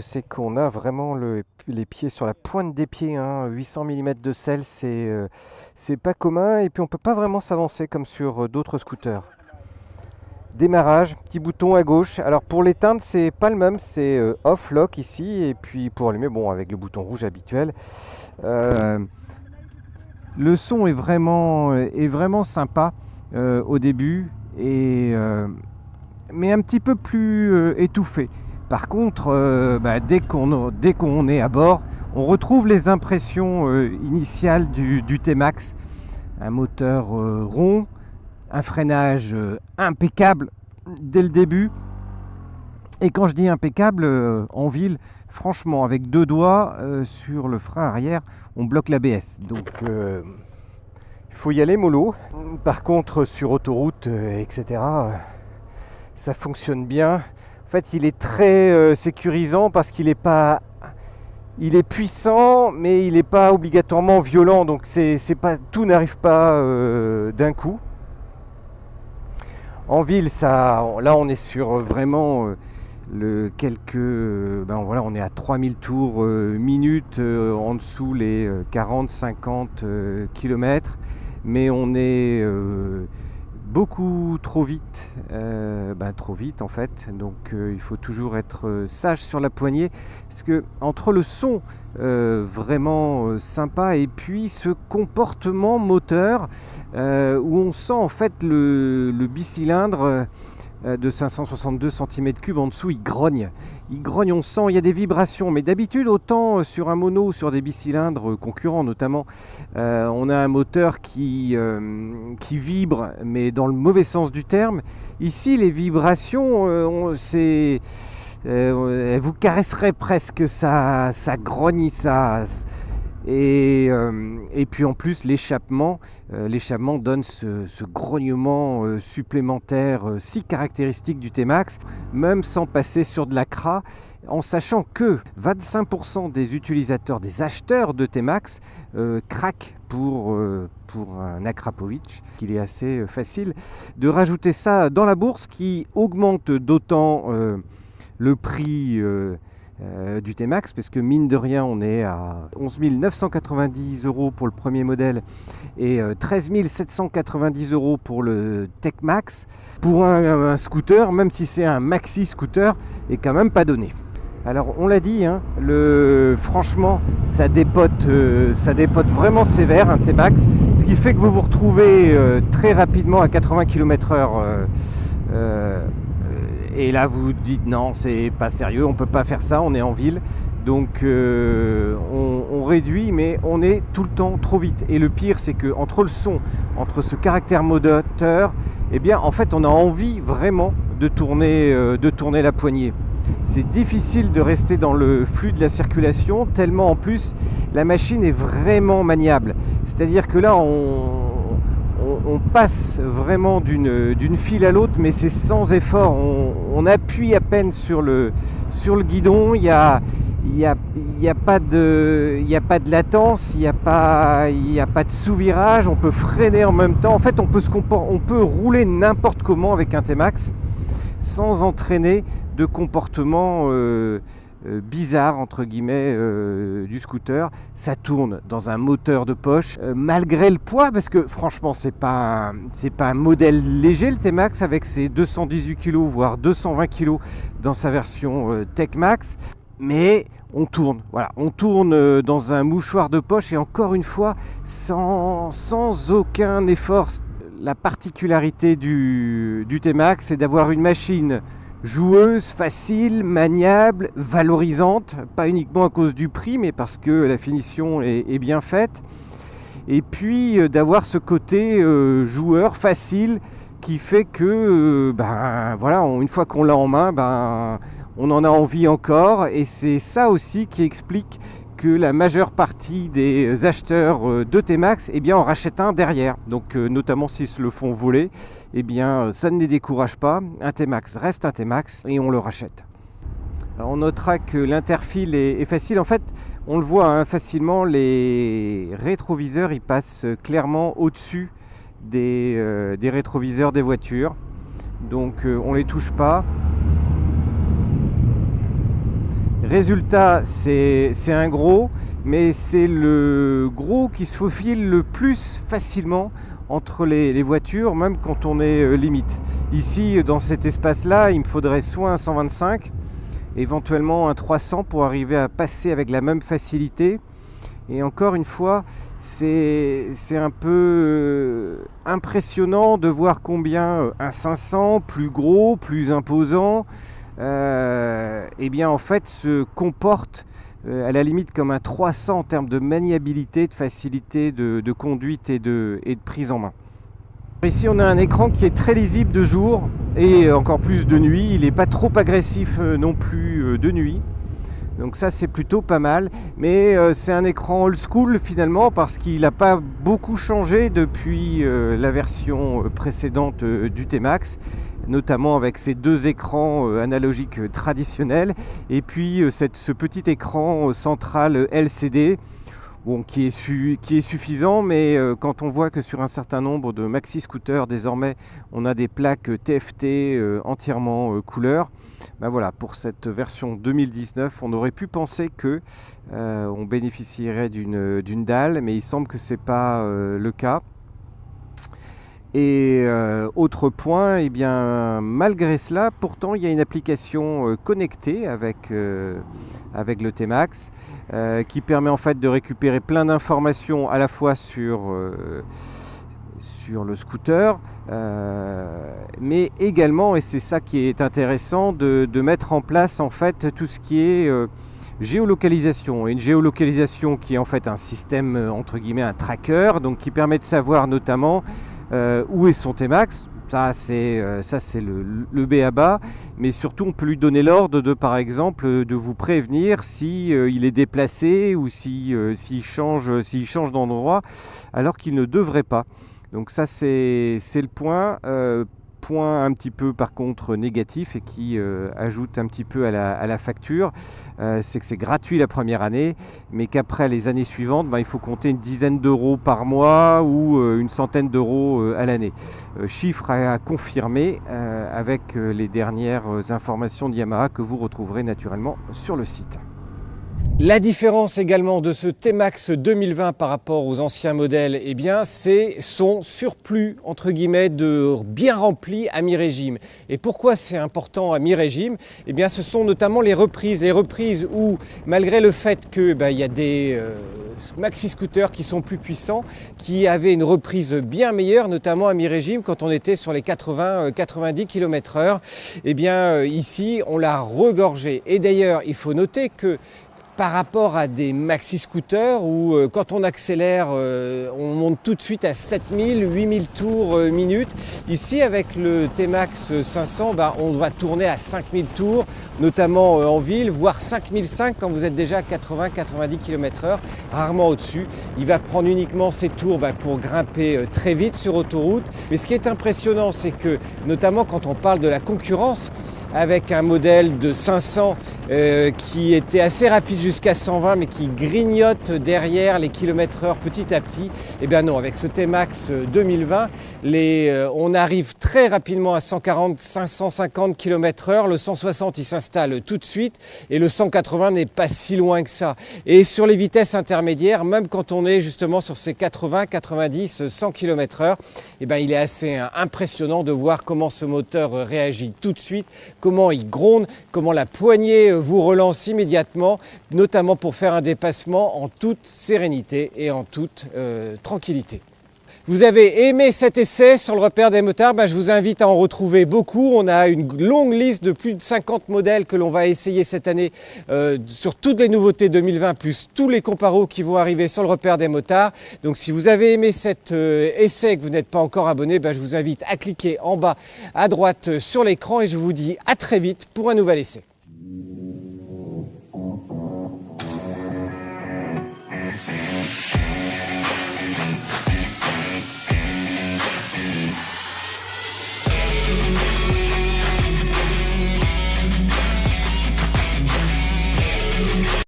c'est qu'on a vraiment les pieds sur la pointe des pieds, hein. 800 mm de selle, c'est pas commun. Et puis on peut pas vraiment s'avancer comme sur d'autres scooters. Démarrage, petit bouton à gauche. Alors pour l'éteindre, c'est pas le même, c'est off lock ici. Et puis pour allumer, bon, avec le bouton rouge habituel. Le son est vraiment sympa au début, mais un petit peu plus étouffé. Par contre, dès qu'on est à bord, on retrouve les impressions initiales du T-Max. Un moteur rond, un freinage impeccable dès le début. Et quand je dis impeccable, en ville, franchement, avec deux doigts sur le frein arrière, on bloque l'ABS. Donc, il faut y aller mollo. Par contre, sur autoroute, etc., ça fonctionne bien. En fait, il est très sécurisant parce qu'il est pas, il est puissant, mais il n'est pas obligatoirement violent. Donc, c'est pas, tout n'arrive pas d'un coup. En ville, là, on est sur vraiment on est à 3000 tours minute, en dessous les 40-50 km, mais on est beaucoup trop vite, trop vite en fait. Donc il faut toujours être sage sur la poignée, parce que entre le son vraiment sympa et puis ce comportement moteur où on sent en fait le bicylindre de 562 cm3 en dessous, il grogne, on sent, il y a des vibrations, mais d'habitude autant sur un mono, sur des bicylindres concurrents notamment, on a un moteur qui vibre, mais dans le mauvais sens du terme. Ici les vibrations, elles vous caresseraient presque, ça grogne, et puis en plus l'échappement donne ce grognement supplémentaire si caractéristique du T-Max, même sans passer sur de l'ACRA, en sachant que 25% des utilisateurs, des acheteurs de T-Max craquent pour un Akrapovic. Il est assez facile de rajouter ça dans la bourse, qui augmente d'autant le prix du T-Max, parce que mine de rien on est à 11 990 € pour le premier modèle et 13 790 € pour le Tech Max. Pour un scooter, même si c'est un maxi scooter, est quand même pas donné. Alors on l'a dit, hein, franchement ça dépote vraiment sévère, un T-Max, ce qui fait que vous vous retrouvez très rapidement à 80 km/h. Et là vous vous dites non, c'est pas sérieux, on peut pas faire ça, on est en ville. Donc on réduit, mais on est tout le temps trop vite. Et le pire, c'est que entre le son, entre ce caractère moteur, eh bien en fait on a envie vraiment de tourner la poignée. C'est difficile de rester dans le flux de la circulation, tellement en plus la machine est vraiment maniable. C'est-à-dire que là on passe vraiment d'une file à l'autre, mais c'est sans effort. On appuie à peine sur le guidon. Il y a pas de latence, il y a pas de sous-virage. On peut freiner en même temps. En fait, on peut rouler n'importe comment avec un T-Max sans entraîner de comportement bizarre entre guillemets du scooter. Ça tourne dans un moteur de poche malgré le poids, parce que franchement c'est pas un modèle léger, le T-Max, avec ses 218 kg voire 220 kg dans sa version Tech Max, mais on tourne dans un mouchoir de poche, et encore une fois sans aucun effort. La particularité du T-Max, c'est d'avoir une machine joueuse, facile, maniable, valorisante, pas uniquement à cause du prix, mais parce que la finition est bien faite. Et puis d'avoir ce côté joueur facile, qui fait que une fois qu'on l'a en main, on en a envie encore. Et c'est ça aussi qui explique que la majeure partie des acheteurs de T-Max en rachètent un derrière. Donc notamment s'ils se le font voler, ça ne les décourage pas. Un T-Max reste un T-Max et on le rachète. Alors on notera que l'interfile est facile. En fait, on le voit facilement, les rétroviseurs ils passent clairement au-dessus des rétroviseurs des voitures. Donc on les touche pas. Résultat, c'est un gros, mais c'est le gros qui se faufile le plus facilement entre les voitures, même quand on est limite. Ici, dans cet espace-là, il me faudrait soit un 125, éventuellement un 300 pour arriver à passer avec la même facilité. Et encore une fois, c'est un peu impressionnant de voir combien un 500, plus gros, plus imposant, eh bien en fait se comporte à la limite comme un 300 en termes de maniabilité, de facilité de conduite et de prise en main. Ici on a un écran qui est très lisible de jour et encore plus de nuit. Il n'est pas trop agressif non plus de nuit. Donc ça c'est plutôt pas mal, mais c'est un écran old school finalement parce qu'il n'a pas beaucoup changé depuis la version précédente du T-Max, notamment avec ces deux écrans analogiques traditionnels et puis ce petit écran central LCD. Bon, qui est suffisant, mais quand on voit que sur un certain nombre de maxi scooters désormais on a des plaques TFT entièrement couleur, ben voilà, pour cette version 2019 on aurait pu penser que on bénéficierait d'une dalle, mais il semble que c'est pas le cas. Et autre point, eh bien, malgré cela, pourtant il y a une application connectée avec le T-Max qui permet en fait de récupérer plein d'informations à la fois sur le scooter, mais également, et c'est ça qui est intéressant, de mettre en place en fait tout ce qui est géolocalisation. Et une géolocalisation qui est en fait un système entre guillemets un tracker, donc qui permet de savoir notamment où est son T-Max. Ça c'est le b.a-ba, mais surtout on peut lui donner l'ordre de, par exemple, de vous prévenir si il est déplacé ou s'il change d'endroit alors qu'il ne devrait pas. Donc ça c'est le point un petit peu par contre négatif et qui ajoute un petit peu à la facture, c'est que c'est gratuit la première année, mais qu'après les années suivantes, il faut compter une dizaine d'euros par mois ou une centaine d'euros à l'année. Chiffre à confirmer avec les dernières informations de Yamaha que vous retrouverez naturellement sur le site. La différence également de ce T-Max 2020 par rapport aux anciens modèles, eh bien, c'est son surplus entre guillemets de bien rempli à mi-régime. Et pourquoi c'est important à mi-régime? Eh bien, ce sont notamment les reprises où, malgré le fait que y a des maxi scooters qui sont plus puissants, qui avaient une reprise bien meilleure, notamment à mi-régime quand on était sur les 80-90 km/h. Eh bien, ici, on l'a regorgé. Et d'ailleurs, il faut noter que par rapport à des maxi scooters où quand on accélère, on monte tout de suite à 7000, 8000 tours minute. Ici, avec le T-Max 500, on va tourner à 5000 tours, notamment en ville, voire 5005 quand vous êtes déjà à 80-90 km/h, rarement au-dessus. Il va prendre uniquement ses tours pour grimper très vite sur autoroute. Mais ce qui est impressionnant, c'est que, notamment quand on parle de la concurrence, avec un modèle de 500 qui était assez rapide jusqu'à 120 mais qui grignote derrière les km/h petit à petit, et bien non, avec ce T-Max 2020 on arrive très rapidement à 140-550 km/h, le 160 il s'installe tout de suite et le 180 n'est pas si loin que ça. Et sur les vitesses intermédiaires, même quand on est justement sur ces 80, 90, 100 km/h, et bien il est assez impressionnant de voir comment ce moteur réagit tout de suite, comment il gronde, comment la poignée vous relance immédiatement, notamment pour faire un dépassement en toute sérénité et en toute tranquillité. Vous avez aimé cet essai sur le repère des motards, je vous invite à en retrouver beaucoup. On a une longue liste de plus de 50 modèles que l'on va essayer cette année sur toutes les nouveautés 2020, plus tous les comparos qui vont arriver sur le repère des motards. Donc si vous avez aimé cet essai et que vous n'êtes pas encore abonné, je vous invite à cliquer en bas à droite sur l'écran et je vous dis à très vite pour un nouvel essai.